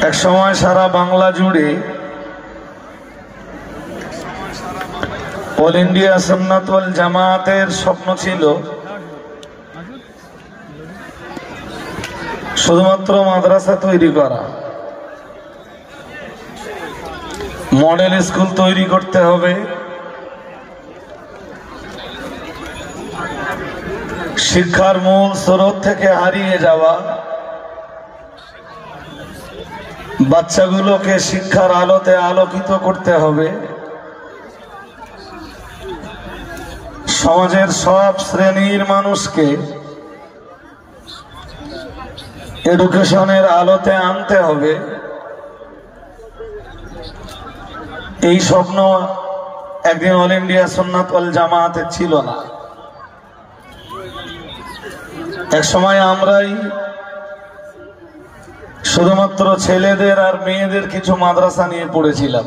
এক সময় সারা বাংলা জুড়ে অল ইন্ডিয়া সুন্নাত ওয়াল জামাতের স্বপ্ন ছিল শুধুমাত্র মাদ্রাসা তৈরি করা, মডেল স্কুল তৈরি করতে হবে, শিক্ষার মূল স্রোত থেকে হারিয়ে যাওয়া, বাচ্চাগুলোকে শিক্ষার আলোতে আলোকিত করতে হবে, সমাজের সব শ্রেণীর মানুষকে এডুকেশনের আলোতে আনতে হবে। এই স্বপ্ন একদিন অল ইন্ডিয়া সুন্নাত ওয়াল জামাতে ছিল না। এক সময় আমরাই শুধুমাত্র ছেলেদের আর মেয়েদের কিছু মাদ্রাসা নিয়ে পড়েছিলাম।